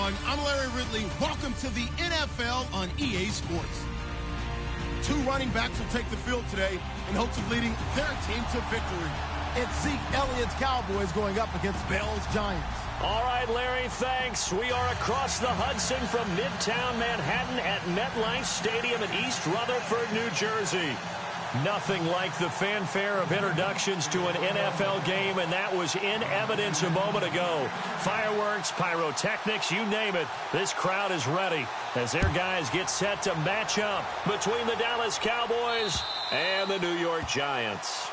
everyone. I'm Larry Ridley. Welcome to the NFL on EA Sports. Two running backs will take the field today in hopes of leading their team to victory. It's Zeke Elliott's Cowboys going up against Bell's Giants. All right, Larry, thanks. We are across the Hudson from Midtown Manhattan at MetLife Stadium in East Rutherford, New Jersey. Nothing like the fanfare of introductions to an NFL game, and that was in evidence a moment ago. Fireworks, pyrotechnics, you name it. This crowd is ready as their guys get set to match up between the Dallas Cowboys and the New York Giants.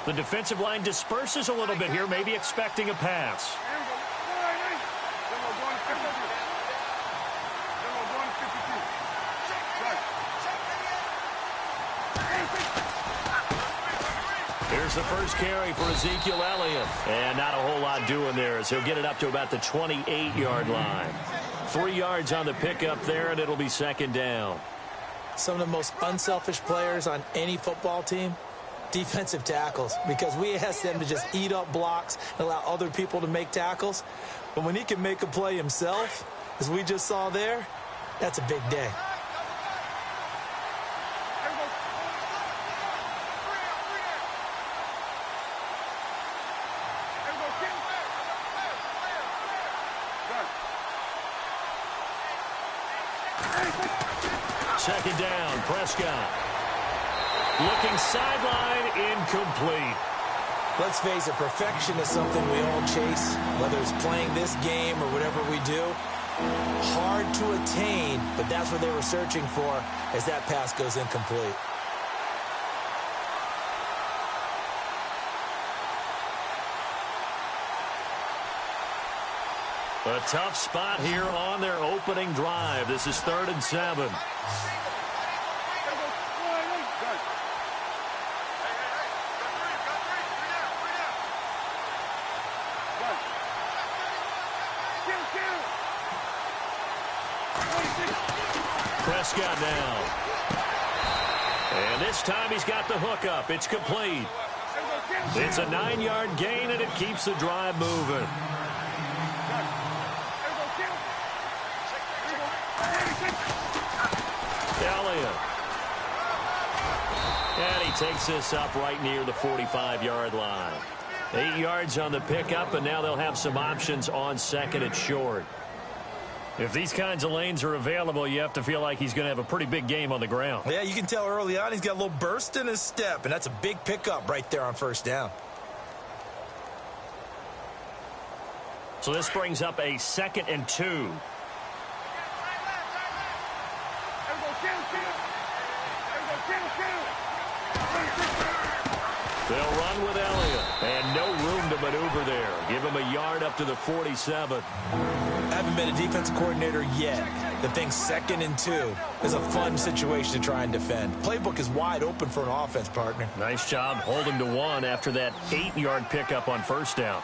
The defensive line disperses a little bit here, maybe expecting a pass. Here's the first carry for Ezekiel Elliott. And not a whole lot doing there as he'll get it up to about the 28-yard line. 3 yards on the pickup there, and it'll be second down. Some of the most unselfish players on any football team, defensive tackles, because we ask them to just eat up blocks and allow other people to make tackles. But when he can make a play himself, as we just saw there, that's a big day. Second down, Prescott. Looking sideline, incomplete. Let's face it, perfection is something we all chase, whether it's playing this game or whatever we do. Hard to attain, but that's what they were searching for as that pass goes incomplete. A tough spot here on their opening drive. This is 3rd and 7. Prescott now. And this time he's got the hook up. It's complete. It's a 9-yard gain, and it keeps the drive moving. Elliott. And he takes this up right near the 45-yard line. 8 yards on the pickup, and now they'll have some options on second and short. If these kinds of lanes are available, you have to feel like he's going to have a pretty big game on the ground. Yeah, you can tell early on he's got a little burst in his step, and that's a big pickup right there on first down. So this brings up a 2nd and 2. They'll run with Elliott, and no room to maneuver there. Give him a yard up to the 47. I haven't been a defensive coordinator yet. The thing 2nd and 2 is a fun situation to try and defend. Playbook is wide open for an offense, partner. Nice job holding to 1 after that 8-yard pickup on first down.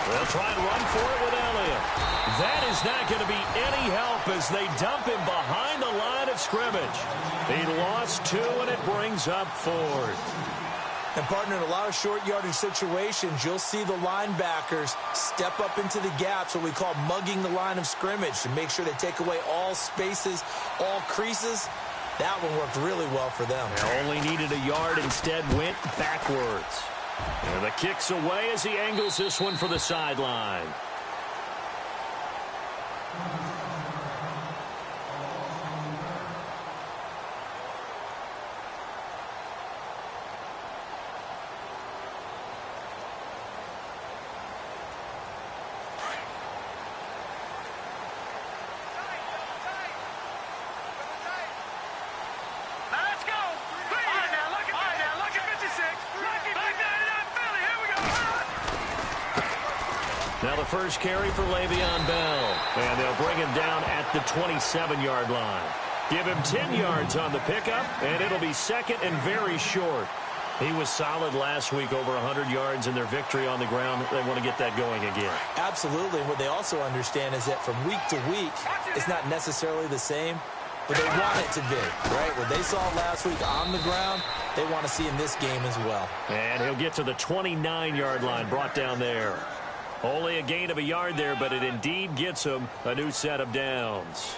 They'll try and run for it with Elliott. That is not going to be any help as they dump him behind the line of scrimmage. He lost 2, and it brings up 4th. And, partner, in a lot of short yardage situations, you'll see the linebackers step up into the gaps, what we call mugging the line of scrimmage, to make sure they take away all spaces, all creases. That one worked really well for them. They only needed a yard, instead went backwards. And the kick's away as he angles this one for the sideline. Now the first carry for Le'Veon Bell. And they'll bring him down at the 27-yard line. Give him 10 yards on the pickup, and it'll be second and very short. He was solid last week, over 100 yards in their victory on the ground. They want to get that going again. Absolutely. And what they also understand is that from week to week, it's not necessarily the same, but they want it to be, right? What they saw last week on the ground, they want to see in this game as well. And he'll get to the 29-yard line, brought down there. Only a gain of a yard there, but it indeed gets him a new set of downs.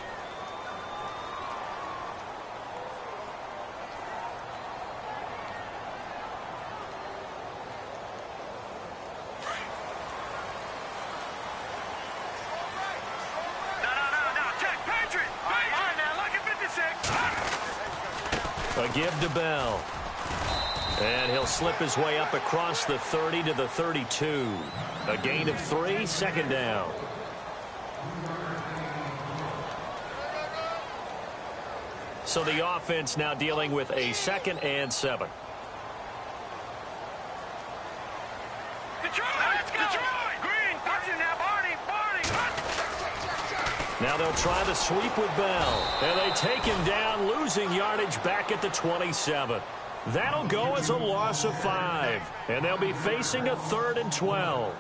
A give to Bell. And he'll slip his way up across the 30 to the 32. A gain of 3, second down. So the offense now dealing with a 2nd and 7. Now they'll try the sweep with Bell. And they take him down, losing yardage back at the 27. That'll go as a loss of 5. And they'll be facing a 3rd and 12.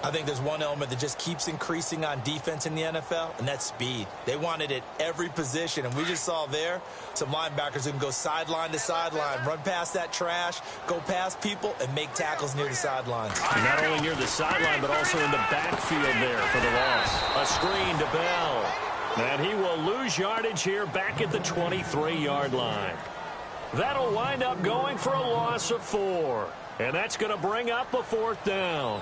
I think there's one element that just keeps increasing on defense in the NFL, and that's speed. They want it at every position, and we just saw there some linebackers who can go sideline to sideline, run past that trash, go past people, and make tackles near the sidelines. Not only near the sideline, but also in the backfield there for the loss. A screen to Bell. And he will lose yardage here back at the 23-yard line. That'll wind up going for a loss of 4. And that's going to bring up a 4th down.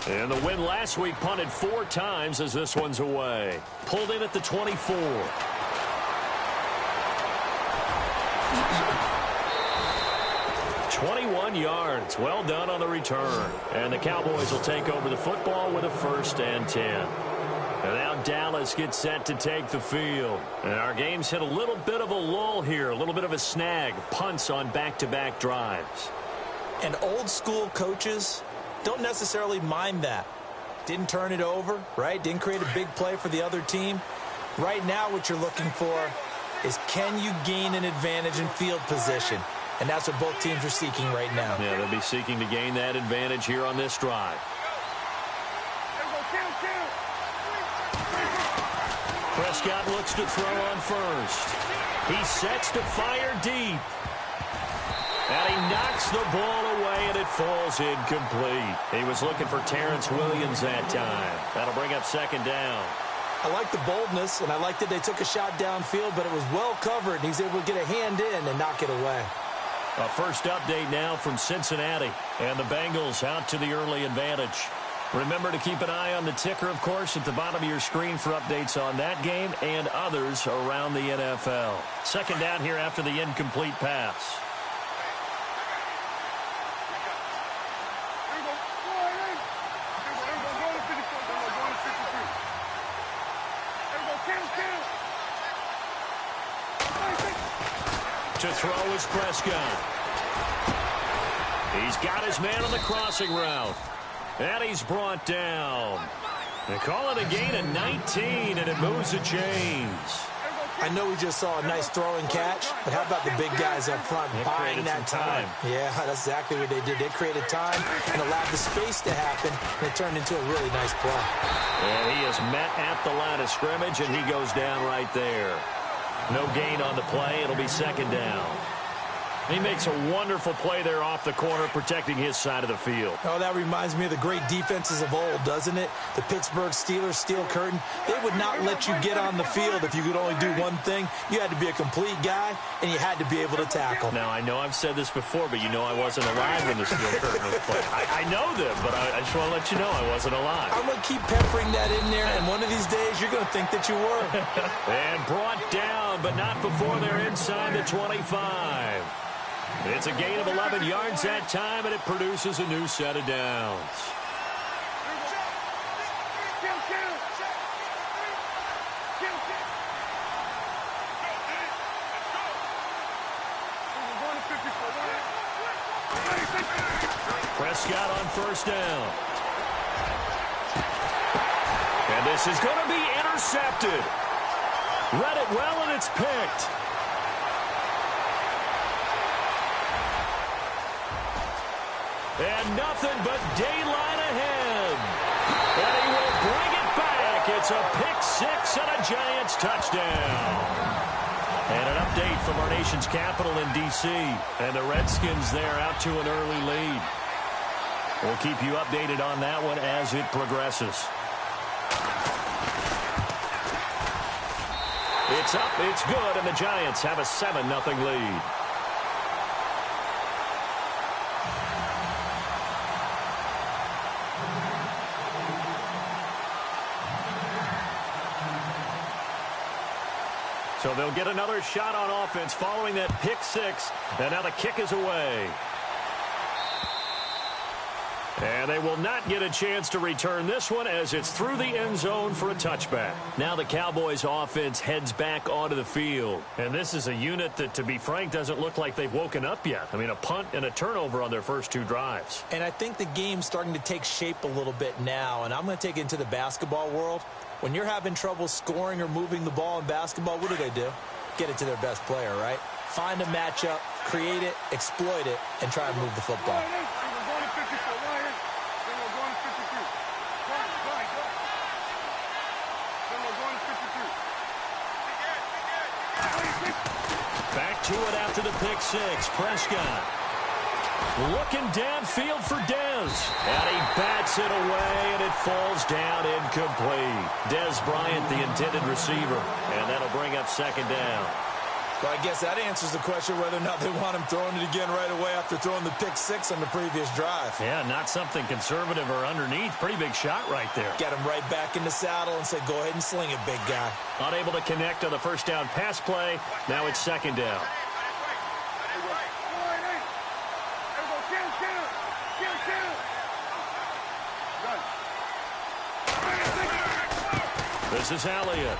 And the win last week punted 4 times as this one's away. Pulled in at the 24. "21 yards. Well done on the return. And the Cowboys will take over the football with a 1st and 10. And now Dallas gets set to take the field. And our game's hit a little bit of a lull here, a little bit of a snag. Punts on back-to-back drives. And old school coaches don't necessarily mind that. Didn't turn it over, right? Didn't create a big play for the other team. Right now what you're looking for is, can you gain an advantage in field position? And that's what both teams are seeking right now. Yeah, they'll be seeking to gain that advantage here on this drive. Prescott looks to throw on first. He sets to fire deep. And he knocks the ball away, and it falls incomplete. He was looking for Terrence Williams that time. That'll bring up 2nd down. I like the boldness, and I like that they took a shot downfield, but it was well covered, and he's able to get a hand in and knock it away. A first update now from Cincinnati, and the Bengals out to the early advantage. Remember to keep an eye on the ticker, of course, at the bottom of your screen for updates on that game and others around the NFL. 2nd down here after the incomplete pass. To throw is Prescott. He's got his man on the crossing route. And he's brought down. They call it a gain of 19, and it moves the chains. I know we just saw a nice throwing catch, but how about the big guys up front buying that time? Yeah, that's exactly what they did. They created time and allowed the space to happen, and it turned into a really nice play. And he is met at the line of scrimmage, and he goes down right there. No gain on the play. It'll be 2nd down. He makes a wonderful play there off the corner, protecting his side of the field. Oh, that reminds me of the great defenses of old, doesn't it? The Pittsburgh Steelers steel curtain. They would not let you get on the field if you could only do one thing. You had to be a complete guy, and you had to be able to tackle. Now, I know I've said this before, but you know I wasn't alive when the steel curtain was played. I know them, but I just want to let you know I wasn't alive. I'm going to keep peppering that in there, and one of these days you're going to think that you were. And brought down, but not before they're inside the 25. It's a gain of 11 yards that time, and it produces a new set of downs. Prescott on first down. And this is going to be intercepted. Read it well, and it's picked. And nothing but daylight ahead. And he will bring it back. It's a pick six and a Giants touchdown. And an update from our nation's capital in D.C. And the Redskins there out to an early lead. We'll keep you updated on that one as it progresses. It's up, it's good, and the Giants have a 7-0 lead. So they'll get another shot on offense following that pick six, and now the kick is away. And they will not get a chance to return this one as it's through the end zone for a touchback. Now the Cowboys offense heads back onto the field. And this is a unit that, to be frank, doesn't look like they've woken up yet. I mean, a punt and a turnover on their first two drives. And I think the game's starting to take shape a little bit now. And I'm going to take it into the basketball world. When you're having trouble scoring or moving the ball in basketball, what do? Get it to their best player, right? Find a matchup, create it, exploit it, and try and move the football. Back to it after the pick six. Prescott looking downfield for Dez. And he bats it away, and it falls down incomplete. Dez Bryant, the intended receiver. And that'll bring up second down. Well, I guess that answers the question whether or not they want him throwing it again right away after throwing the pick six on the previous drive. Yeah, not something conservative or underneath. Pretty big shot right there. Get him right back in the saddle and say, go ahead and sling it, big guy. Unable to connect on the first down pass play. Now it's second down. This is Elliott.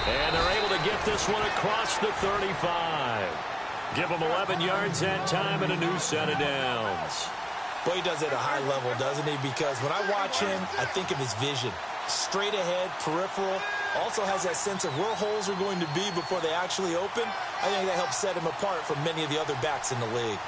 And they're able to get this one across the 35. Give them 11 yards that time and a new set of downs. Boy, he does it at a high level, doesn't he? Because when I watch him, I think of his vision. Straight ahead, peripheral. Also has that sense of where holes are going to be before they actually open. I think that helps set him apart from many of the other backs in the league.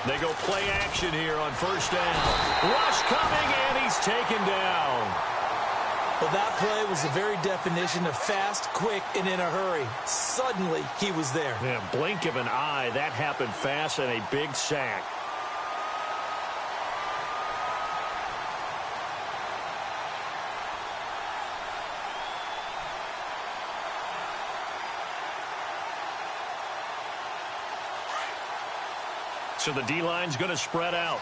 They go play action here on first down. Rush coming, and he's taken down. Well, that play was the very definition of fast, quick, and in a hurry. Suddenly, he was there. Yeah, blink of an eye. That happened fast, and a big sack. So the D-line's going to spread out.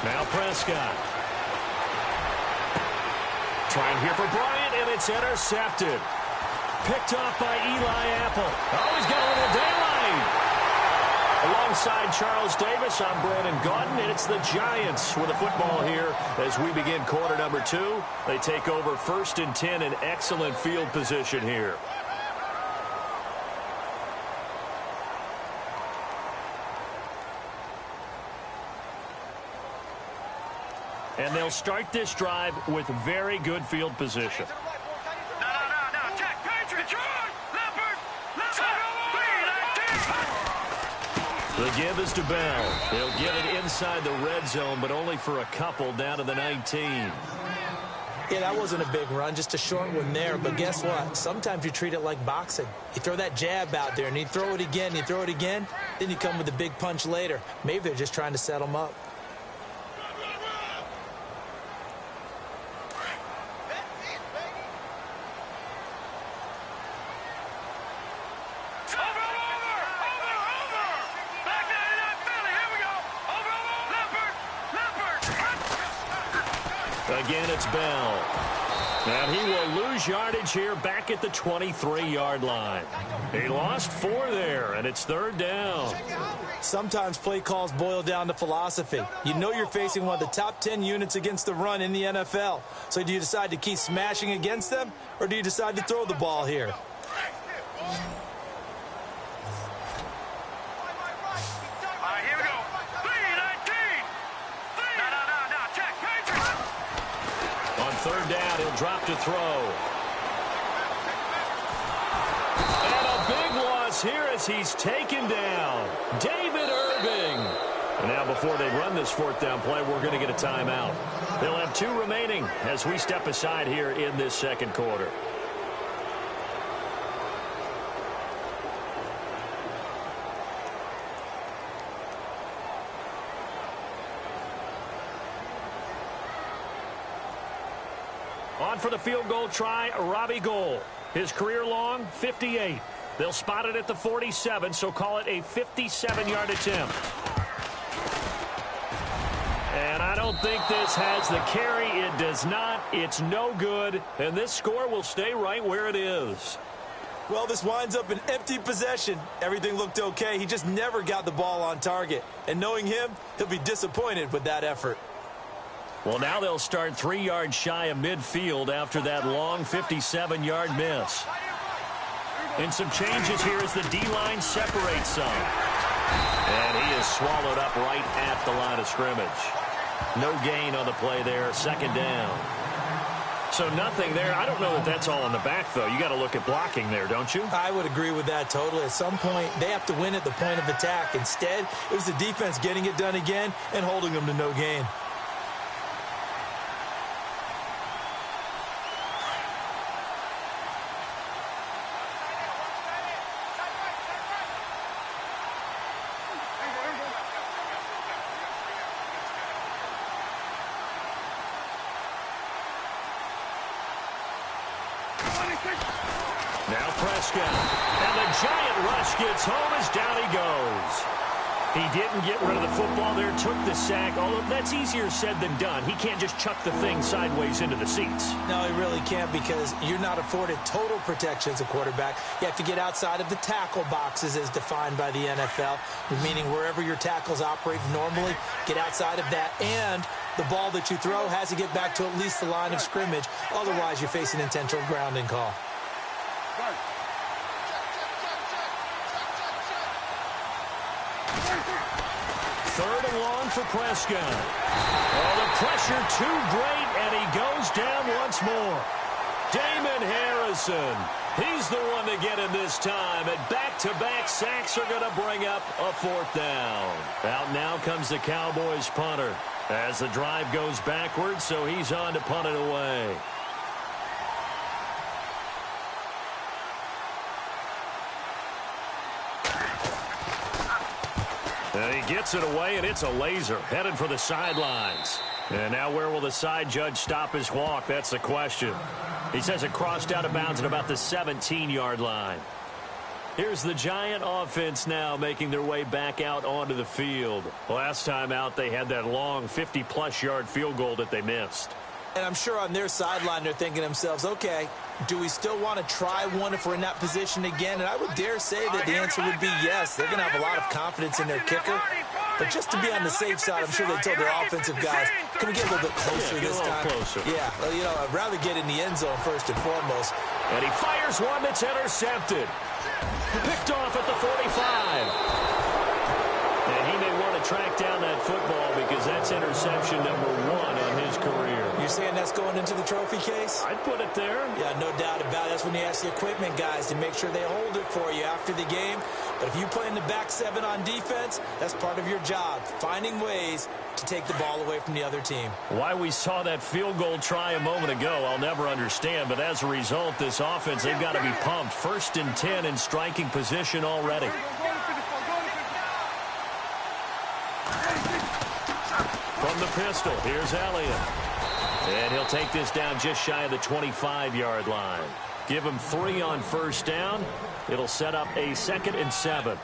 Now Prescott. Trying here for Bryant, and it's intercepted. Picked off by Eli Apple. Oh, he's got a little daylight. Alongside Charles Davis, I'm Brandon Gaudin, and it's the Giants with the football here as we begin quarter number 2. They take over 1st and 10 in excellent field position here. And they'll start this drive with very good field position. The give is to Bell. They'll get it inside the red zone, but only for a couple down to the 19. Yeah, that wasn't a big run, just a short one there. But guess what? Sometimes you treat it like boxing. You throw that jab out there, and you throw it again, you throw it again, then you come with a big punch later. Maybe they're just trying to set them up. Again, it's Bell. And he will lose yardage here back at the 23-yard line. He lost 4 there, and it's 3rd down. Sometimes play calls boil down to philosophy. You know you're facing one of the top 10 units against the run in the NFL. So do you decide to keep smashing against them, or do you decide to throw the ball here? On 3rd down, he'll drop to throw. And a big loss here as he's taken down. David Irving. And now before they run this 4th down play, we're going to get a timeout. They'll have 2 remaining as we step aside here in this 2nd quarter. On for the field goal try, Robbie Gould. His career long, 58. They'll spot it at the 47, so call it a 57-yard attempt. And I don't think this has the carry. It does not. It's no good. And this score will stay right where it is. Well, this winds up an empty possession. Everything looked okay. He just never got the ball on target. And knowing him, he'll be disappointed with that effort. Well, now they'll start 3 yards shy of midfield after that long 57-yard miss. And some changes here as the D-line separates some. And he is swallowed up right at the line of scrimmage. No gain on the play there, 2nd down. So nothing there. I don't know that that's all in the back, though. You got to look at blocking there, don't you? I would agree with that totally. At some point, they have to win at the point of attack. Instead, it was the defense getting it done again and holding them to no gain. Now Prescott. And the giant rush gets home as down he goes. He didn't get rid of the football there, took the sack. Although that's easier said than done. He can't just chuck the thing sideways into the seats. No, he really can't, because you're not afforded total protection as a quarterback. You have to get outside of the tackle boxes as defined by the NFL, meaning wherever your tackles operate normally, get outside of that. And the ball that you throw has to get back to at least the line of scrimmage. Otherwise, you're facing an intentional grounding call. 3rd and long for Prescott. Oh, the pressure too great, and he goes down once more. Damon Harrison. He's the one to get in this time, and back-to-back sacks are going to bring up a 4th down. Out now comes the Cowboys punter as the drive goes backwards, so he's on to punt it away. And he gets it away, and it's a laser headed for the sidelines. And now where will the side judge stop his walk? That's the question. He says it crossed out of bounds at about the 17-yard line. Here's the Giant offense now making their way back out onto the field. Last time out, they had that long 50-plus yard field goal that they missed. And I'm sure on their sideline they're thinking to themselves, okay, do we still want to try one if we're in that position again? And I would dare say that the answer would be yes. They're going to have a lot of confidence in their kicker. But just to be on the safe side, I'm sure they told their offensive guys, can we get a little bit closer this time? Closer. Yeah, well, you know, I'd rather get in the end zone first and foremost. And he fires one that's intercepted. Picked off at the 45. And he may want to track down that football because that's interception number 1 on his career. You're saying that's going into the trophy case? I'd put it there. Yeah, no doubt about it. That's when you ask the equipment guys to make sure they hold it for you after the game. But if you play in the back 7 on defense, that's part of your job, finding ways to take the ball away from the other team. Why we saw that field goal try a moment ago, I'll never understand. But as a result, this offense, they've got to be pumped. 1st and 10 in striking position already. From the pistol, here's Elliott. And he'll take this down just shy of the 25-yard line. Give him 3 on 1st down. It'll set up a 2nd and 7.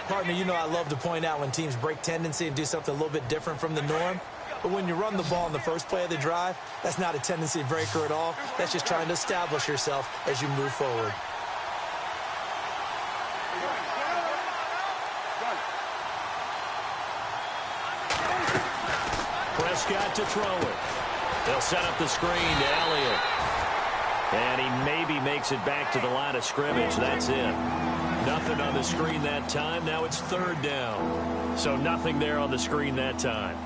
Partner, you know I love to point out when teams break tendency and do something a little bit different from the norm. But when you run the ball in the first play of the drive, that's not a tendency breaker at all. That's just trying to establish yourself as you move forward. Prescott to throw it. They'll set up the screen to Elliott. And he maybe makes it back to the line of scrimmage. That's it. Nothing on the screen that time. Now it's third down. So nothing there on the screen that time.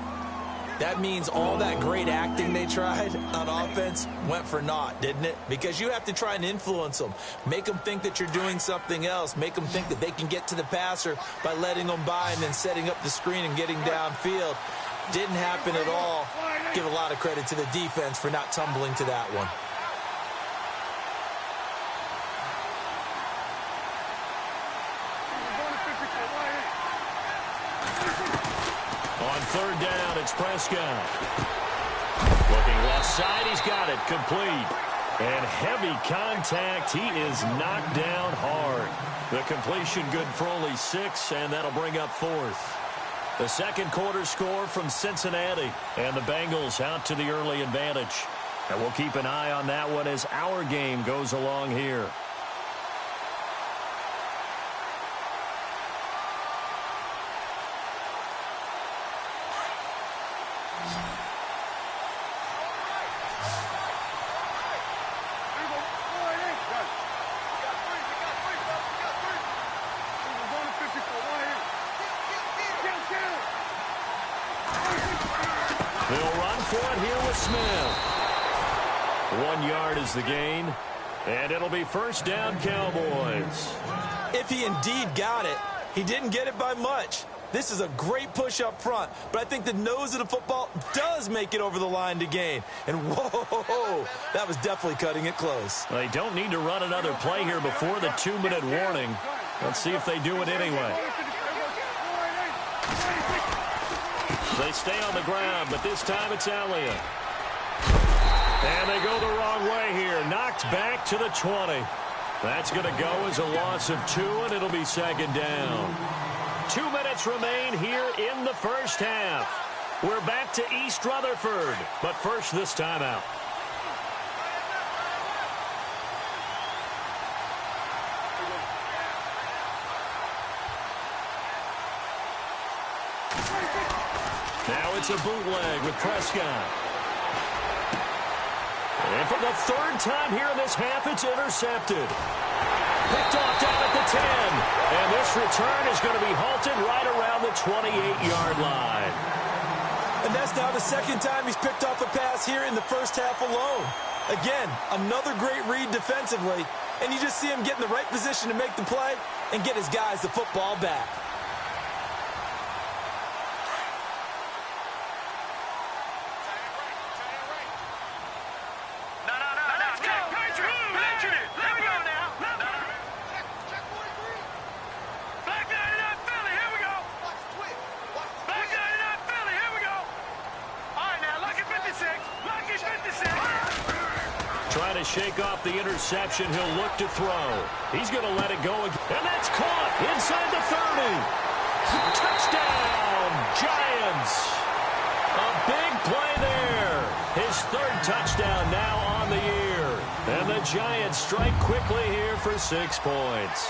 That means all that great acting they tried on offense went for naught, didn't it? Because you have to try and influence them. Make them think that you're doing something else. Make them think that they can get to the passer by letting them by and then setting up the screen and getting downfield. Didn't happen at all. Give a lot of credit to the defense for not tumbling to that one. On third down, it's Prescott. Looking left side, he's got it, complete. And heavy contact, he is knocked down hard. The completion good for only 6, and that'll bring up fourth. The second quarter score from Cincinnati, and the Bengals out to the early advantage. And we'll keep an eye on that one as our game goes along here. They'll run for it here with Smith. 1 yard is the gain, and it'll be first down, Cowboys. If he indeed got it, he didn't get it by much. This is a great push up front, but I think the nose of the football does make it over the line to gain. And whoa, that was definitely cutting it close. They don't need to run another play here before the 2-minute warning. Let's see if they do it anyway. They stay on the ground, but this time it's Elliott. And they go the wrong way here. Knocked back to the 20. That's going to go as a loss of 2, and it'll be second down. 2 minutes remain here in the first half. We're back to East Rutherford, but first this timeout. Now it's a bootleg with Prescott. And for the third time here in this half, it's intercepted. Picked off down at the 10. And this return is going to be halted right around the 28-yard line. And that's now the second time he's picked off a pass here in the first half alone. Again, another great read defensively. And you just see him get in the right position to make the play and get his guys the football back. Trying to shake off the interception. He'll look to throw. He's going to let it go again. And that's caught inside the 30. Touchdown, Giants. A big play there. His third touchdown now on the year. And the Giants strike quickly here for 6 points.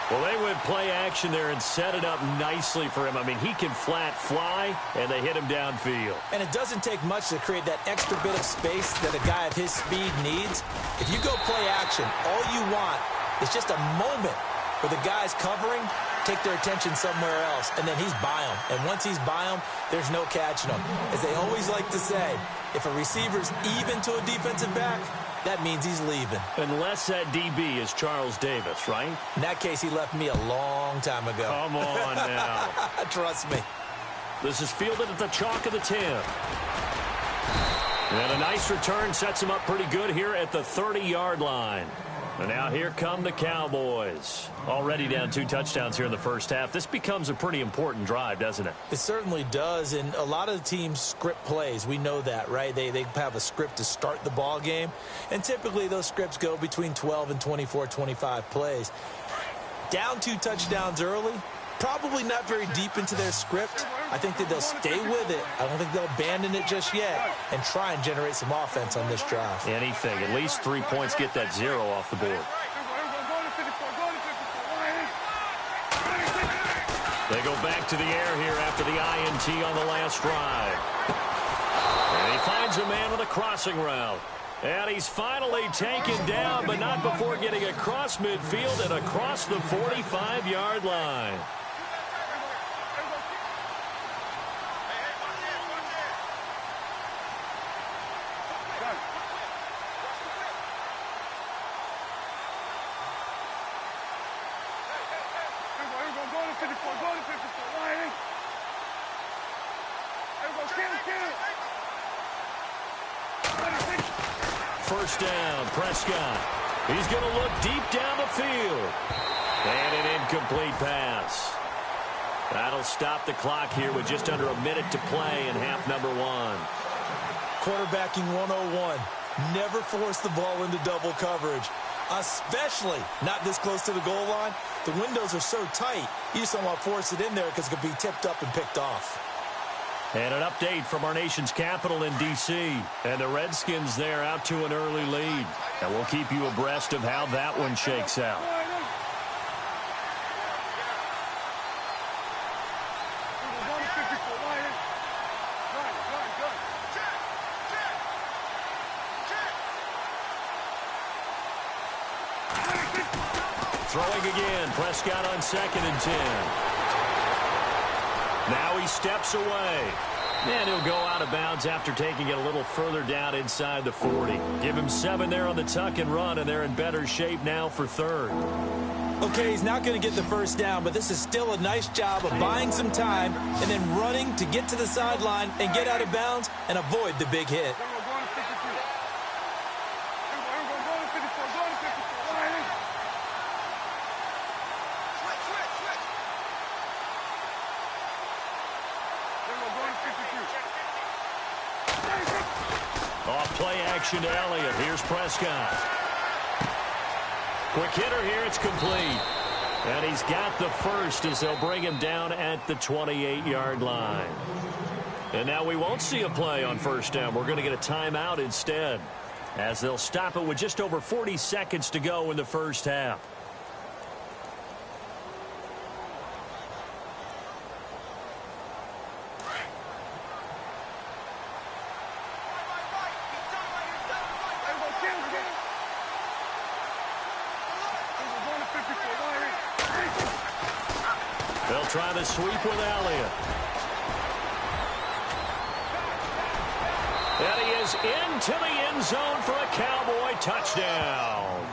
Well, they went play action there and set it up nicely for him. I mean, he can flat fly, and they hit him downfield. And it doesn't take much to create that extra bit of space that a guy of his speed needs. If you go play action, all you want is just a moment where the guy's covering, take their attention somewhere else, and then he's by him. And once he's by him, there's no catching him. As they always like to say, if a receiver's even to a defensive back, that means he's leaving. Unless that DB is Charles Davis, right? In that case, he left me a long time ago. Come on now. Trust me. This is fielded at the chalk of the 10. And a nice return sets him up pretty good here at the 30-yard line. And now here come the Cowboys. Already down 2 touchdowns here in the first half. This becomes a pretty important drive, doesn't it? It certainly does, and a lot of the teams script plays. We know that, right? They have a script to start the ball game, and typically those scripts go between 12 and 24, 25 plays. Down 2 touchdowns early, Probably not very deep into their script. I think that they'll stay with it. I don't think they'll abandon it just yet and try and generate some offense on this drive. Anything. At least 3 points, get that 0 off the board. They go back to the air here after the INT on the last drive. And he finds a man with a crossing route. And he's finally taken down, but not before getting across midfield and across the 45-yard line. First down, Prescott. He's going to look deep down the field. And an incomplete pass. That'll stop the clock here with just under a minute to play in half number 1. Quarterbacking 101. Never force the ball into double coverage, especially not this close to the goal line. The windows are so tight, you just don't want to force it in there because it could be tipped up and picked off. And an update from our nation's capital in D.C. And the Redskins there out to an early lead. And we'll keep you abreast of how that one shakes out. Throwing again, Prescott on 2nd and 10. Now he steps away. And he'll go out of bounds after taking it a little further down inside the 40. Give him 7 there on the tuck and run, and they're in better shape now for 3rd. Okay, he's not going to get the first down, but this is still a nice job of buying some time and then running to get to the sideline and get out of bounds and avoid the big hit. Play action to Elliott. Here's Prescott. Quick hitter here. It's complete. And he's got the first as they'll bring him down at the 28-yard line. And now we won't see a play on first down. We're going to get a timeout instead as they'll stop it with just over 40 seconds to go in the first half. They'll try the sweep with Elliott. And he is into the end zone for a Cowboy touchdown.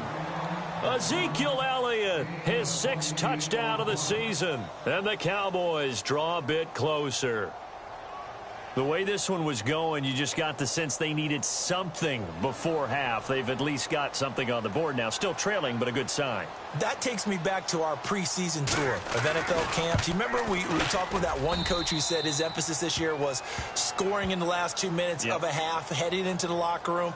Ezekiel Elliott, his 6th touchdown of the season. And the Cowboys draw a bit closer. The way this one was going, you just got the sense they needed something before half. They've at least got something on the board now. Still trailing, but a good sign. That takes me back to our preseason tour of NFL camps. You remember we talked with that one coach who said his emphasis this year was scoring in the last 2 minutes of a half, heading into the locker room.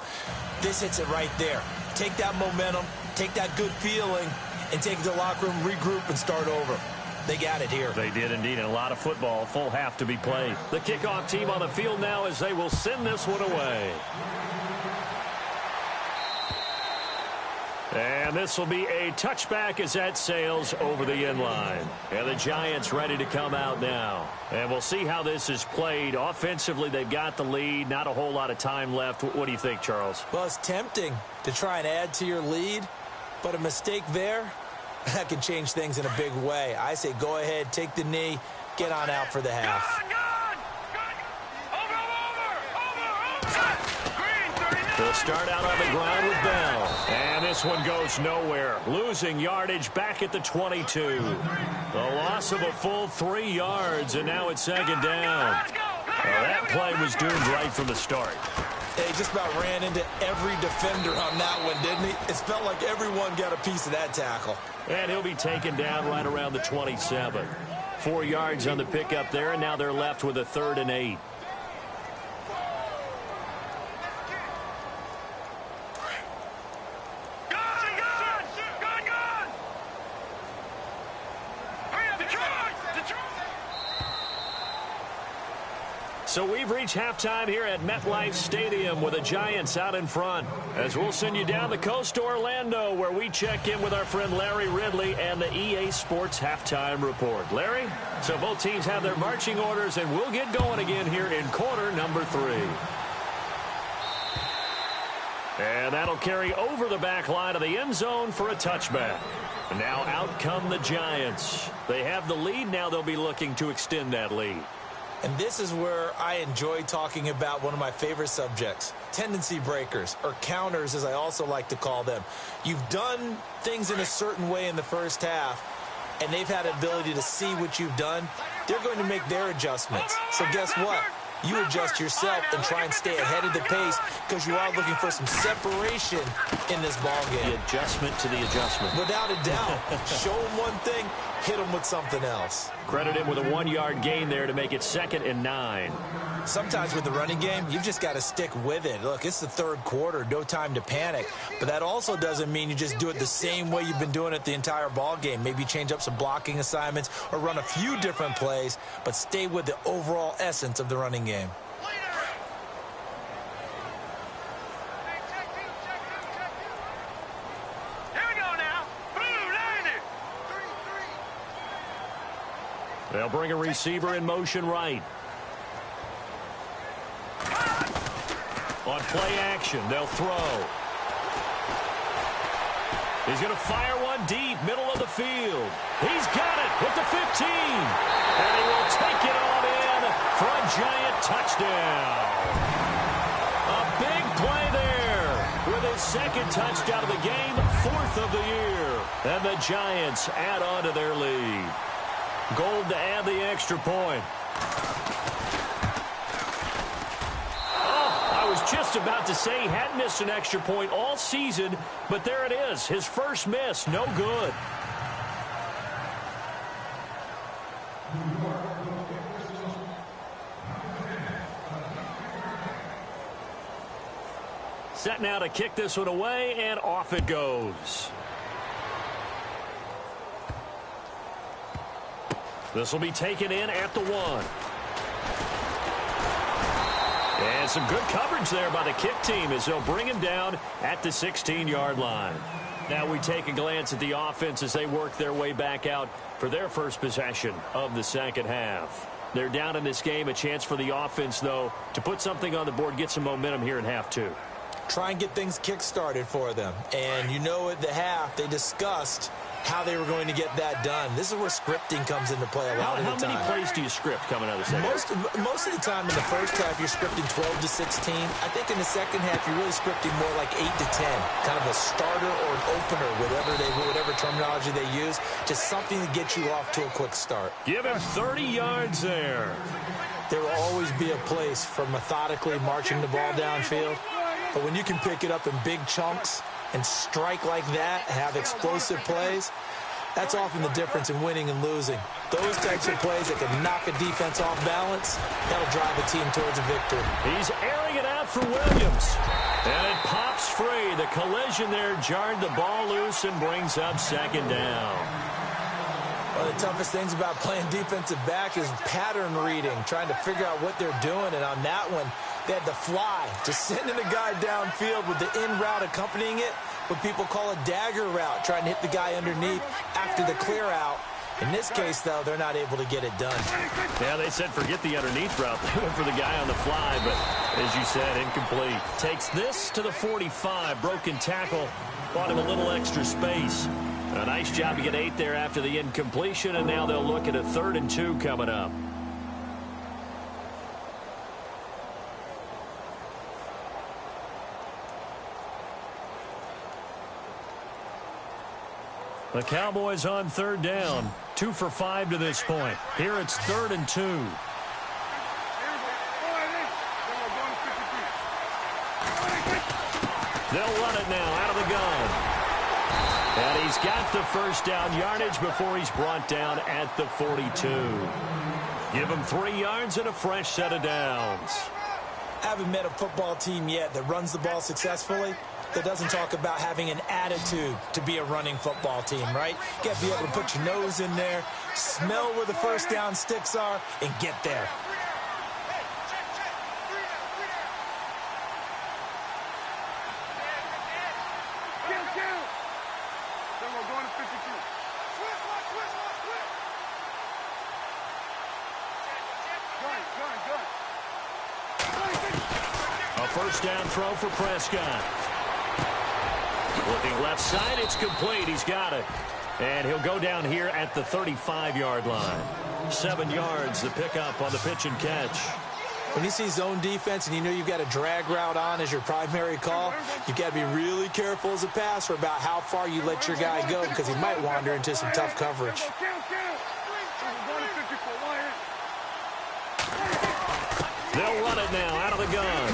This hits it right there. Take that momentum, take that good feeling, and take it to the locker room, regroup, and start over. They got it here. They did indeed, and a lot of football, full half to be played. The kickoff team on the field now as they will send this one away. And this will be a touchback as that sails over the end line. And the Giants ready to come out now. And we'll see how this is played. Offensively, they've got the lead. Not a whole lot of time left. What do you think, Charles? Well, it's tempting to try and add to your lead, but a mistake there, that can change things in a big way. I say go ahead, take the knee, get on out for the half. They'll start out on the ground with Bell. And this one goes nowhere. Losing yardage back at the 22. The loss of a full 3 yards, and now it's 2nd down. Well, that play was doomed right from the start. He just about ran into every defender on that one, didn't he? It felt like everyone got a piece of that tackle. And he'll be taken down right around the 27. 4 yards on the pickup there, and now they're left with a 3rd and 8. So we've reached halftime here at MetLife Stadium with the Giants out in front. As we'll send you down the coast to Orlando, where we check in with our friend Larry Ridley and the EA Sports Halftime Report. Larry? So both teams have their marching orders, and we'll get going again here in quarter number 3. And that'll carry over the back line of the end zone for a touchback. And now out come the Giants. They have the lead. Now they'll be looking to extend that lead. And this is where I enjoy talking about one of my favorite subjects, tendency breakers, or counters as I also like to call them. You've done things in a certain way in the first half, and they've had the ability to see what you've done. They're going to make their adjustments. So guess what? You adjust yourself and try and stay ahead of the pace because you are looking for some separation in this ball game. The adjustment to the adjustment. Without a doubt. Show them one thing, hit them with something else. Credit him with a 1-yard gain there to make it 2nd and 9. Sometimes with the running game, you've just got to stick with it. Look, it's the third quarter, no time to panic. But that also doesn't mean you just do it the same way you've been doing it the entire ball game. Maybe change up some blocking assignments or run a few different plays, but stay with the overall essence of the running game. They'll bring a receiver in motion right. On play action, they'll throw. He's going to fire one deep, middle of the field. He's got it with the 15. And he will take it on in for a Giant touchdown. A big play there with his 2nd touchdown of the game, 4th of the year. And the Giants add on to their lead. Gold to add the extra point. I was just about to say he hadn't missed an extra point all season, but there it is. His first miss, no good. Set now to kick this one away, and off it goes. This will be taken in at the 1. And some good coverage there by the kick team as they'll bring him down at the 16-yard line. Now we take a glance at the offense as they work their way back out for their first possession of the second half. They're down in this game. A chance for the offense, though, to put something on the board, get some momentum here in half 2. Try and get things kick-started for them. And you know at the half they discussed how they were going to get that done. This is where scripting comes into play a lot of the time. How many plays do you script coming out of the second half? Most of the time in the first half, you're scripting 12 to 16. I think in the second half, you're really scripting more like 8 to 10, kind of a starter or an opener, whatever terminology they use, just something to get you off to a quick start. Give him 30 yards there. There will always be a place for methodically marching the ball downfield, but when you can pick it up in big chunks and strike like that, have explosive plays, that's often the difference in winning and losing. Those types of plays that can knock a defense off balance, that'll drive a team towards a victory. He's airing it out for Williams. And it pops free. The collision there jarred the ball loose and brings up 2nd down. One of the toughest things about playing defensive back is pattern reading, trying to figure out what they're doing. And on that one, they had the fly, just sending a guy downfield with the in route accompanying it, what people call a dagger route, trying to hit the guy underneath after the clear out. In this case, though, they're not able to get it done. Yeah, they said forget the underneath route. They went for the guy on the fly, but as you said, incomplete. Takes this to the 45. Broken tackle. Bought him a little extra space. A nice job to get 8 there after the incompletion, and now they'll look at a 3rd and 2 coming up. The Cowboys on 3rd down. 2 for 5 to this point. Here it's 3rd and 2. They'll run it now out of the gun. And he's got the first down yardage before he's brought down at the 42. Give him 3 yards and a fresh set of downs. I haven't met a football team yet that runs the ball successfully that doesn't talk about having an attitude to be a running football team, right? You got to be able to put your nose in there, smell where the first down sticks are, and get there. A first down throw for Prescott. Looking left side, it's complete. He's got it. And he'll go down here at the 35-yard line. 7 yards, the pickup on the pitch and catch. When you see zone defense and you know you've got a drag route on as your primary call, you've got to be really careful as a passer about how far you let your guy go because he might wander into some tough coverage. They'll run it now out of the gun.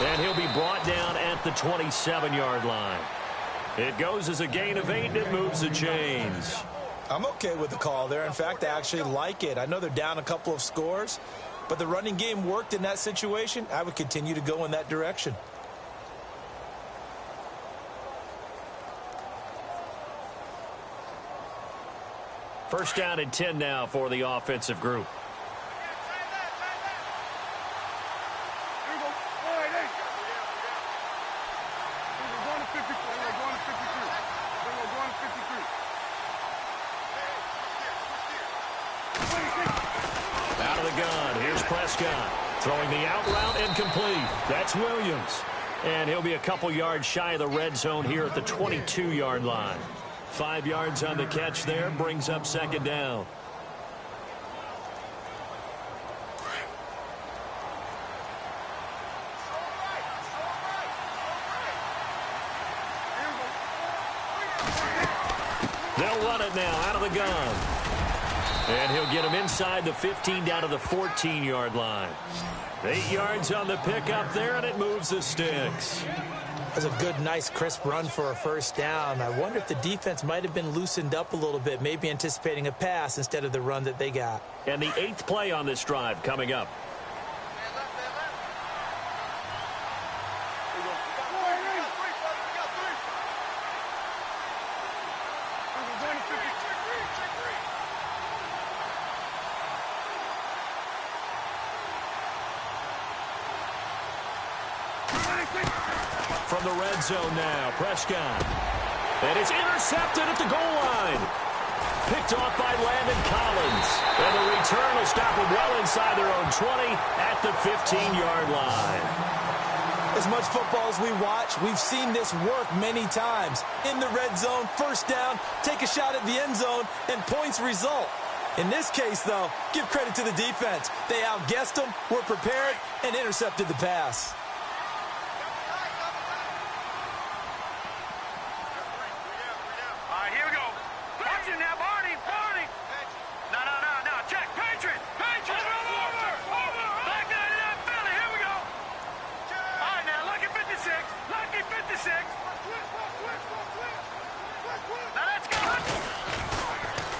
And he'll be brought down at the 27-yard line. It goes as a gain of 8, and it moves the chains. I'm okay with the call there. In fact, I actually like it. I know they're down a couple of scores, but the running game worked in that situation. I would continue to go in that direction. First down and 10 now for the offensive group. Out of the gun, here's Prescott. Throwing the out route incomplete. That's Williams. And he'll be a couple yards shy of the red zone here at the 22-yard line. 5 yards on the catch there, brings up second down. They'll run it now out of the gun. And he'll get him inside the 15 down to the 14-yard line. 8 yards on the pickup there, and it moves the sticks. That's a good, nice, crisp run for a first down. I wonder if the defense might have been loosened up a little bit, maybe anticipating a pass instead of the run that they got. And the 8th play on this drive coming up. From the red zone now, Prescott. And it's intercepted at the goal line. Picked off by Landon Collins. And the return will stop them well inside their own 20 at the 15-yard line. As much football as we watch, we've seen this work many times. In the red zone, first down, take a shot at the end zone, and points result. In this case, though, give credit to the defense. They outguessed them, were prepared, and intercepted the pass.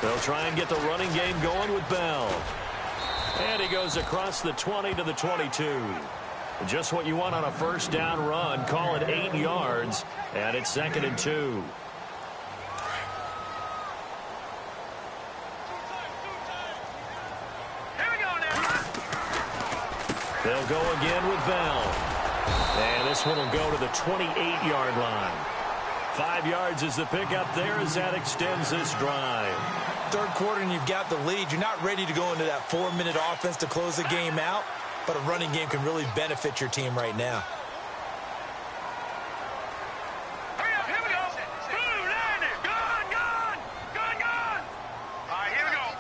They'll try and get the running game going with Bell. And he goes across the 20 to the 22. Just what you want on a first down run. Call it 8 yards, and it's 2nd and 2. They'll go again with Bell. And this one will go to the 28-yard line. 5 yards is the pickup there as that extends this drive. Third quarter and you've got the lead. You're not ready to go into that 4-minute offense to close the game out, but a running game can really benefit your team right now. Hurry up, here we go. Blue, line it. Gun, gun. Gun, gun. All right, here we go.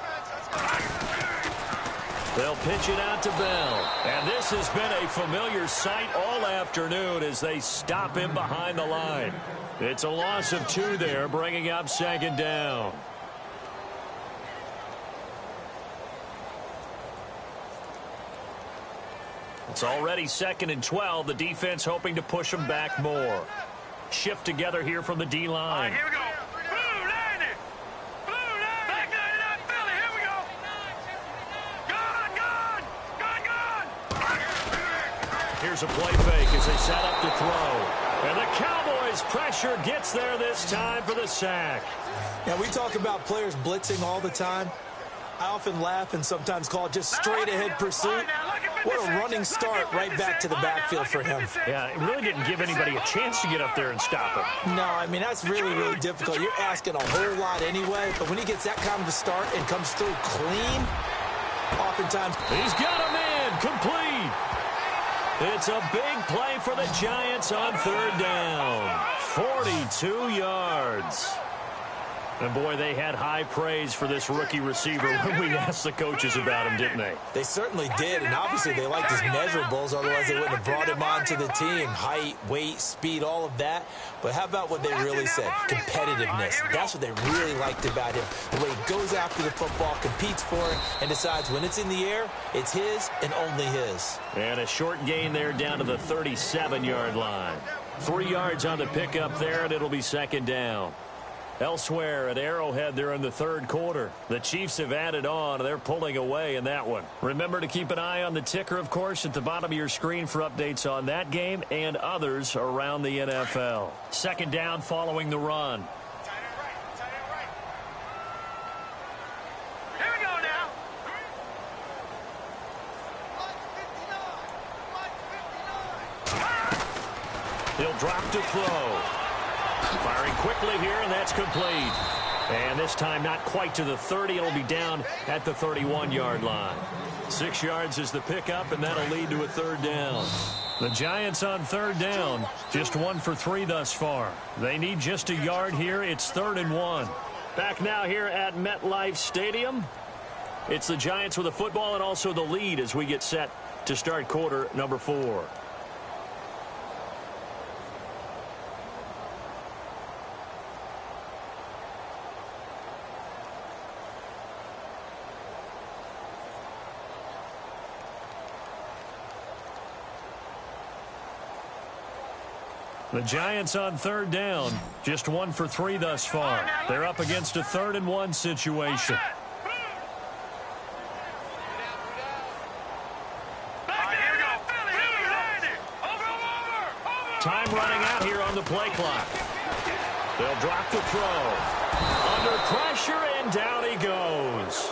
They'll pitch it out to Bell. And this has been a familiar sight all afternoon as they stop him behind the line. It's a loss of 2 there, bringing up second down. It's already 2nd and 12. The defense hoping to push them back more. Shift together here from the D-line. All right, here we go. Blue, line it. Blue, line it. Back 99, Philly. Here we go. Gun, gun. Gun, gun. Here's a play fake as they set up to throw. And the Cowboys pressure gets there this time for the sack. Now, we talk about players blitzing all the time. I often laugh and sometimes call it just straight-ahead pursuit. What a running start right back to the backfield for him. Yeah, it really didn't give anybody a chance to get up there and stop him. No, I mean, that's really, really difficult. You're asking a whole lot anyway, but when he gets that kind of a start and comes through clean, Oftentimes, he's got him in, complete. It's a big play for the Giants on third down. 42 yards. And, boy, they had high praise for this rookie receiver when we asked the coaches about him, didn't they? They certainly did, and obviously they liked his measurables, otherwise they wouldn't have brought him onto the team. Height, weight, speed, all of that. But how about what they really said? Competitiveness. That's what they really liked about him. The way he goes after the football, competes for it, and decides when it's in the air, it's his and only his. And a short gain there down to the 37-yard line. 3 yards on the pickup there, and it'll be second down. Elsewhere at Arrowhead, they're in the third quarter. The Chiefs have added on. They're pulling away in that one. Remember to keep an eye on the ticker, of course, at the bottom of your screen for updates on that game and others around the NFL. Second down following the run. Here we go now. He'll drop to throw. Firing quickly here, and that's complete. And this time not quite to the 30. It'll be down at the 31-yard line. 6 yards is the pickup, and that'll lead to a third down. The Giants on third down, just 1 for 3 thus far. They need just a yard here. It's 3rd and 1. Back now here at MetLife Stadium. It's the Giants with the football and also the lead as we get set to start quarter number 4. The Giants on third down, just 1 for 3 thus far. They're up against a 3rd and 1 situation. Time running out here on the play clock. They'll drop the throw. Under pressure, and down he goes.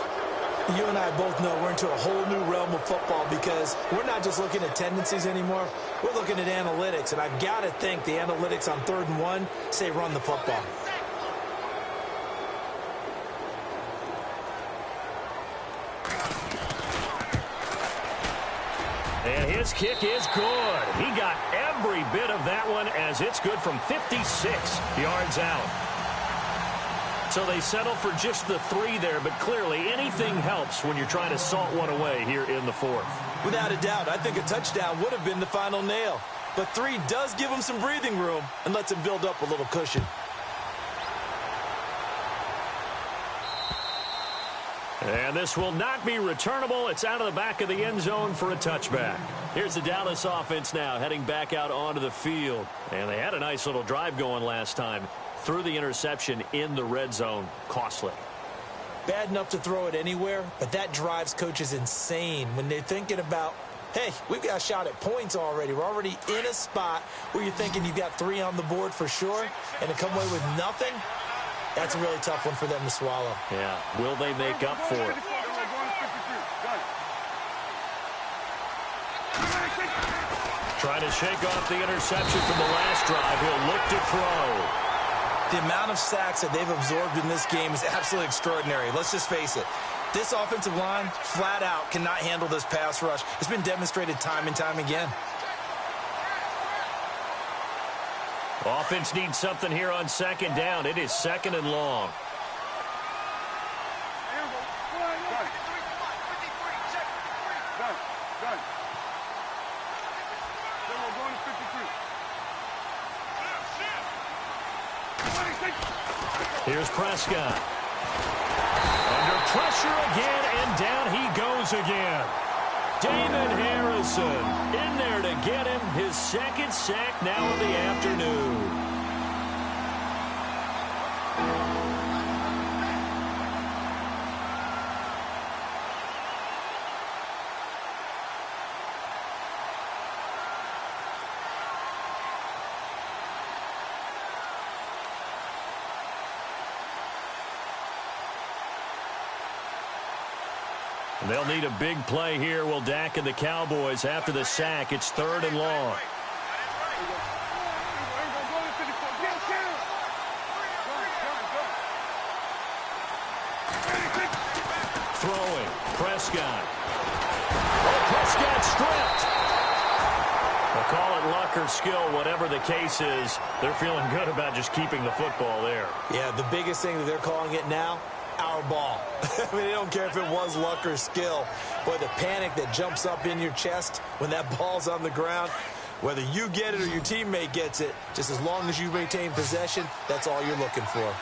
You and I both know we're into a whole new realm of football because we're not just looking at tendencies anymore. We're looking at analytics, and I've got to think the analytics on 3rd and 1 say run the football. And his kick is good. He got every bit of that one as it's good from 56 yards out. So they settle for just the 3 there, but clearly anything helps when you're trying to salt one away here in the 4th. Without a doubt, I think a touchdown would have been the final nail. But 3 does give him some breathing room and lets him build up a little cushion. And this will not be returnable. It's out of the back of the end zone for a touchback. Here's the Dallas offense now heading back out onto the field. And they had a nice little drive going last time. Threw the interception in the red zone. Costly. Bad enough to throw it anywhere, but that drives coaches insane when they're thinking about, hey, we've got a shot at points already. We're already in a spot where you're thinking you've got 3 on the board for sure, and to come away with nothing, that's a really tough one for them to swallow. Yeah. Will they make up for it? Trying to shake off the interception from the last drive. He'll look to throw. The amount of sacks that they've absorbed in this game is absolutely extraordinary. Let's just face it. This offensive line, flat out, cannot handle this pass rush. It's been demonstrated time and time again. Offense needs something here on second down. It is 2nd and long. Here's Prescott. Under pressure again, and down he goes again. Damon Harrison in there to get him his 2nd sack now of the afternoon. They'll need a big play here. Will Dak and the Cowboys after the sack. It's 3rd and long. throwing. Prescott. Oh, Prescott stripped. They'll call it luck or skill, whatever the case is. They're feeling good about just keeping the football there. Yeah, the biggest thing that they're calling it now, our ball. I mean, they don't care if it was luck or skill. Boy, the panic that jumps up in your chest when that ball's on the ground, whether you get it or your teammate gets it, just as long as you maintain possession, that's all you're looking for.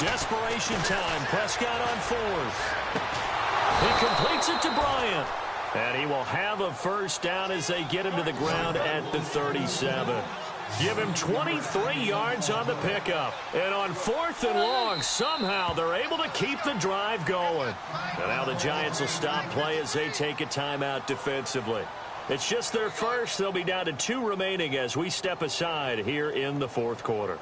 Desperation time. Prescott on fourth. He completes it to Bryant. And he will have a first down as they get him to the ground at the 37. Give him 23 yards on the pickup. And on 4th and long, somehow they're able to keep the drive going. And now the Giants will stop play as they take a timeout defensively. It's just their first. They'll be down to 2 remaining as we step aside here in the 4th quarter.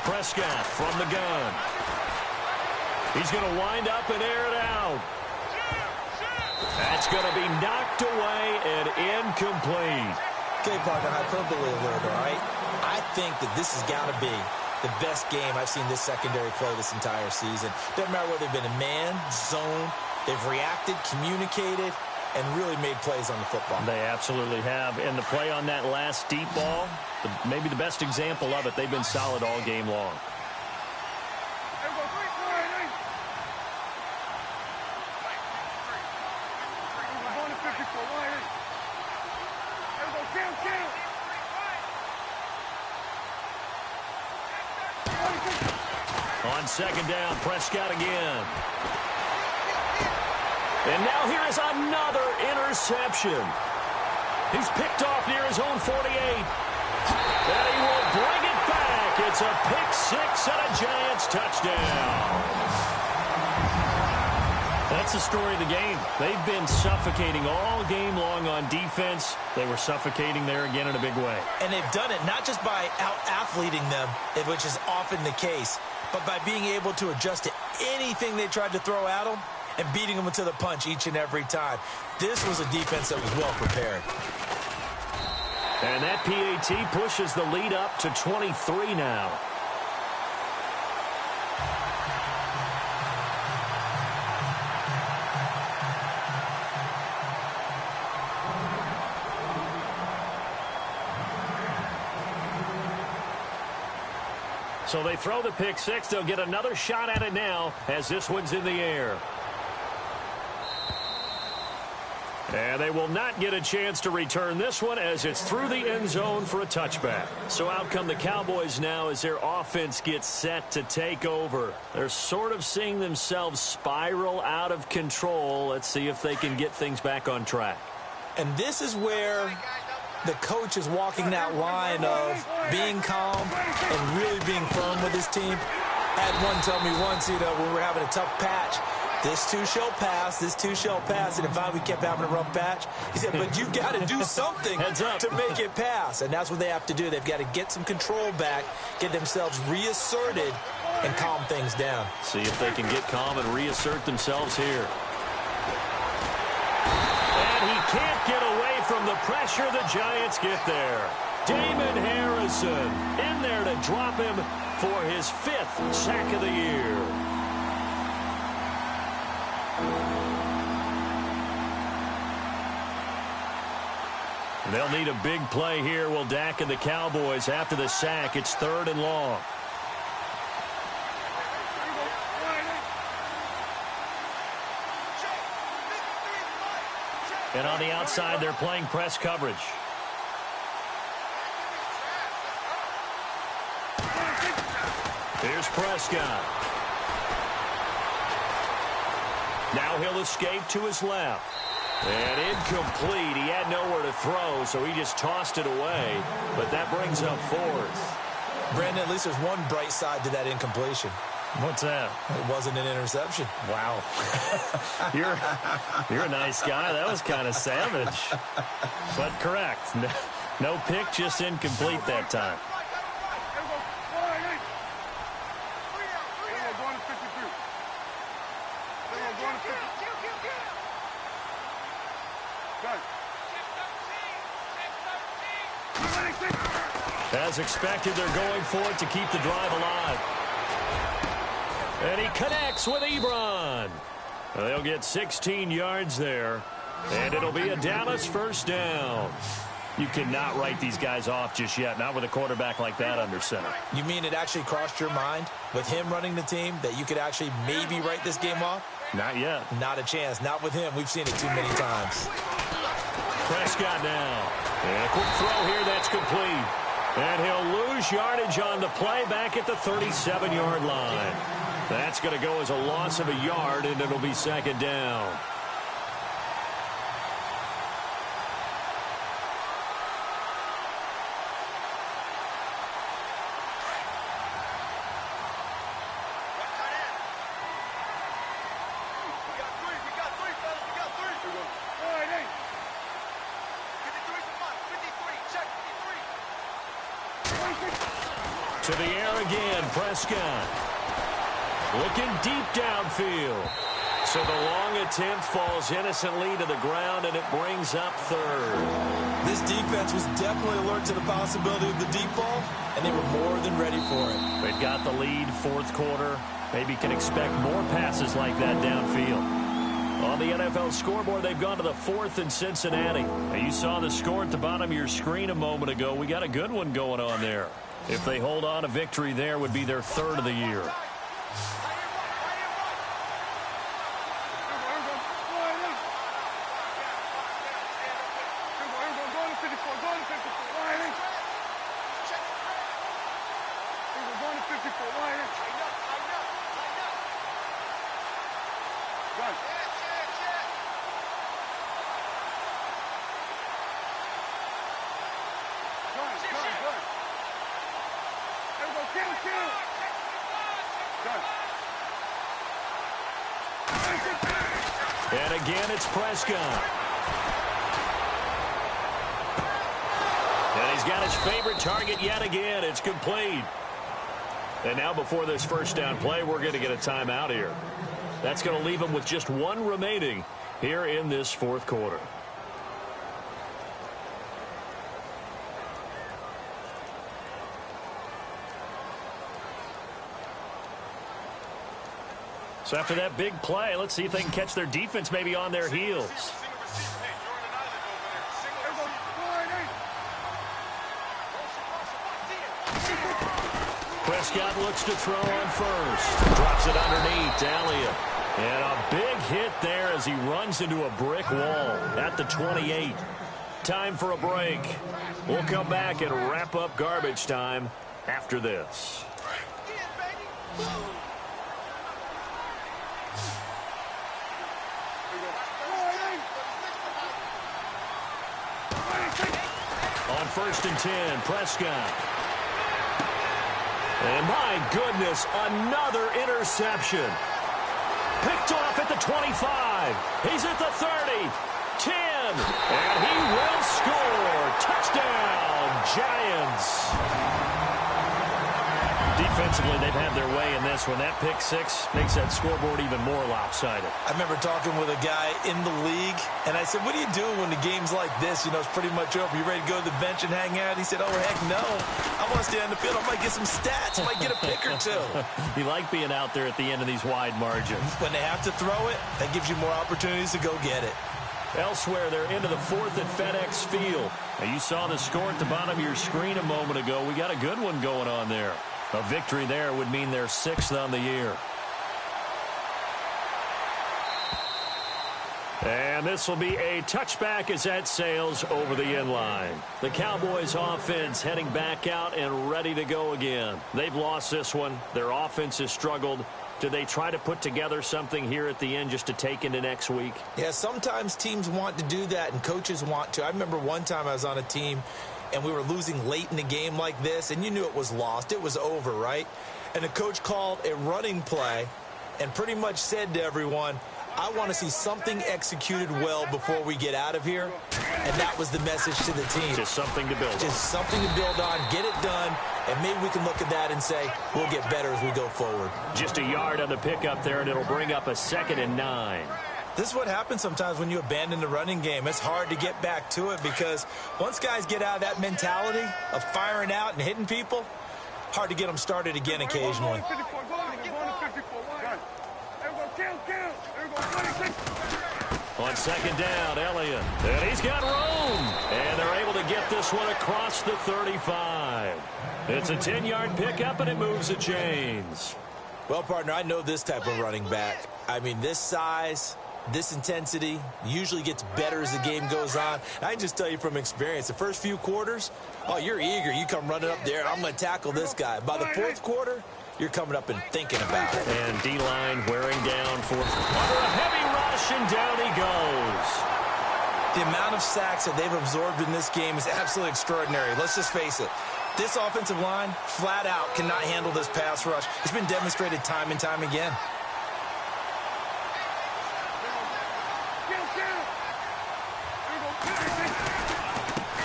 Prescott from the gun. He's going to wind up and air it out. That's going to be knocked away and incomplete. Okay, partner, hyperbole alert, all right? I think that this has got to be the best game I've seen this secondary play this entire season. Doesn't matter whether they've been in man, zone, they've reacted, communicated, and really made plays on the football. They absolutely have. And the play on that last deep ball, maybe the best example of it, they've been solid all game long. On 2nd down, Prescott again. And now here is another interception. He's picked off near his own 48. And he will bring it back. It's a pick six and a Giants touchdown. That's the story of the game. They've been suffocating all game long on defense. They were suffocating there again in a big way. And they've done it not just by out-athleting them, which is often the case, but by being able to adjust to anything they tried to throw at them and beating them to the punch each and every time. This was a defense that was well prepared. And that PAT pushes the lead up to 23 now. So they throw the pick six. They'll get another shot at it now as this one's in the air. And they will not get a chance to return this one as it's through the end zone for a touchback. So out come the Cowboys now as their offense gets set to take over. They're sort of seeing themselves spiral out of control. Let's see if they can get things back on track. And this is where the coach is walking that line of being calm and really being firm with his team. I had one tell me once, when we were having a tough patch, this too shall pass, this too shall pass. And if we kept having a rough patch, he said, but you've got to do something to make it pass. And that's what they have to do. They've got to get some control back, get themselves reasserted, and calm things down. See if they can get calm and reassert themselves here. And he can't get away from the pressure. The Giants get there. Damon Harrison in there to drop him for his 5th sack of the year. They'll need a big play here, will Dak and the Cowboys. After the sack, it's 3rd and long. And on the outside, they're playing press coverage. Here's Prescott. Now he'll escape to his left. And incomplete. He had nowhere to throw, so he just tossed it away. But that brings up fourth. Brandon, at least there's one bright side to that incompletion. What's that? It wasn't an interception. Wow. You're a nice guy. That was kind of savage. But correct. No pick, just incomplete that time. As expected, they're going for it to keep the drive alive. And he connects with Ebron. They'll get 16 yards there. And it'll be a Dallas first down. You cannot write these guys off just yet, not with a quarterback like that under center. You mean it actually crossed your mind with him running the team that you could actually maybe write this game off? Not yet. Not a chance. Not with him. We've seen it too many times. Prescott now. And a quick throw here. That's complete. And he'll lose yardage on the play back at the 37-yard line. That's going to go as a loss of a yard, and it'll be second down. To the air again, Prescott. Looking deep downfield. So the long attempt falls innocently to the ground, and it brings up third. This defense was definitely alert to the possibility of the deep ball, and they were more than ready for it. They've got the lead, fourth quarter. Maybe can expect more passes like that downfield. On the NFL scoreboard, they've gone to the fourth in Cincinnati. Now, you saw the score at the bottom of your screen a moment ago. We got a good one going on there. If they hold on, a victory there would be their third of the year. And again, it's Prescott. And he's got his favorite target yet again. It's complete. And now before this first down play, we're going to get a timeout here. That's going to leave him with just one remaining here in this fourth quarter. So after that big play, let's see if they can catch their defense maybe on their heels. Prescott looks to throw on first. Drops it underneath. Elliott. And a big hit there as he runs into a brick wall at the 28. Time for a break. We'll come back and wrap up garbage time after this. On 1st and 10, Prescott. And my goodness, another interception. Picked off at the 25. He's at the 30. 10. And he will score. Touchdown, Giants. Defensively, they've had their way in this one. That pick six makes that scoreboard even more lopsided. I remember talking with a guy in the league, and I said, what do you do when the game's like this? You know, it's pretty much over. You ready to go to the bench and hang out? He said, oh, heck no. I want to stay on the field. I might get some stats. I might get a pick or two. You like being out there at the end of these wide margins. When they have to throw it, that gives you more opportunities to go get it. Elsewhere, they're into the fourth at FedEx Field. Now, you saw the score at the bottom of your screen a moment ago. We got a good one going on there. A victory there would mean they're 6th on the year. And this will be a touchback as that sails over the end line. The Cowboys offense heading back out and ready to go again. They've lost this one. Their offense has struggled. Do they try to put together something here at the end just to take into next week? Yeah, sometimes teams want to do that and coaches want to. I remember one time I was on a team and we were losing late in the game like this, and you knew it was lost. It was over, right? And the coach called a running play and pretty much said to everyone, I want to see something executed well before we get out of here. And that was the message to the team. Just something to build on. Just something to build on, get it done, and maybe we can look at that and say, we'll get better as we go forward. Just a yard on the pickup there, and it'll bring up a 2nd and 9. This is what happens sometimes when you abandon the running game. It's hard to get back to it because once guys get out of that mentality of firing out and hitting people, hard to get them started again occasionally. On 2nd down, Elliott. And he's got room. And they're able to get this one across the 35. It's a 10-yard pickup, and it moves the chains. Well, partner, I know this type of running back. I mean, this size, this intensity usually gets better as the game goes on. And I can just tell you from experience, the first few quarters, oh, you're eager. You come running up there, I'm going to tackle this guy. By the 4th quarter, you're coming up and thinking about it. And D-line wearing down for under a heavy rush, and down he goes. The amount of sacks that they've absorbed in this game is absolutely extraordinary. Let's just face it. This offensive line, flat out, cannot handle this pass rush. It's been demonstrated time and time again.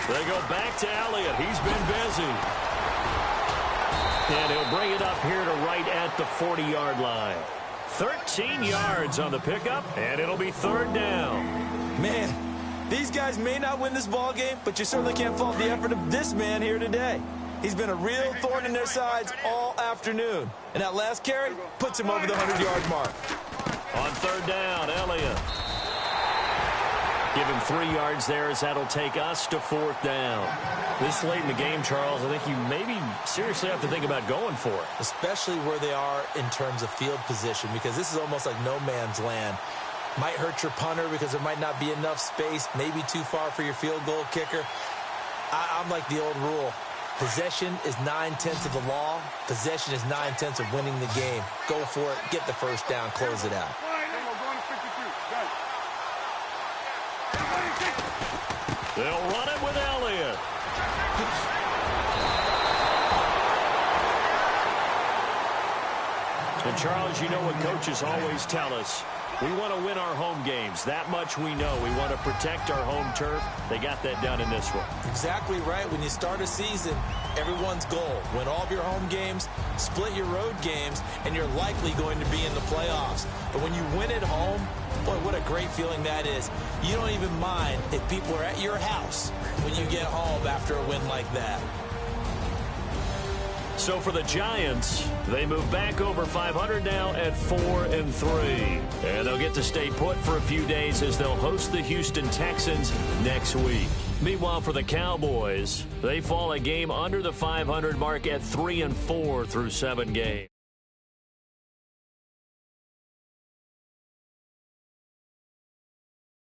They go back to Elliott. He's been busy. And he'll bring it up here to right at the 40-yard line. 13 yards on the pickup, and it'll be 3rd down. Man, these guys may not win this ball game, but you certainly can't fault the effort of this man here today. He's been a real thorn in their sides all afternoon. And that last carry puts him over the 100-yard mark. On 3rd down, Elliott. Give him 3 yards there as that'll take us to 4th down. This late in the game, Charles, I think you maybe seriously have to think about going for it. Especially where they are in terms of field position, because this is almost like no man's land. Might hurt your punter because there might not be enough space, maybe too far for your field goal kicker. I'm like the old rule. Possession is 9/10 of the law. Possession is 9/10 of winning the game. Go for it. Get the first down. Close it out. They'll run it with Elliott. And, Charles, you know what coaches always tell us. We want to win our home games. That much we know. We want to protect our home turf. They got that done in this one. Exactly right. When you start a season, everyone's goal, win all of your home games, split your road games, and you're likely going to be in the playoffs. But when you win at home, boy, what a great feeling that is. You don't even mind if people are at your house when you get home after a win like that. So for the Giants, they move back over 500 now at 4-3. And they'll get to stay put for a few days as they'll host the Houston Texans next week. Meanwhile, for the Cowboys, they fall a game under the 500 mark at 3-4 through 7 games.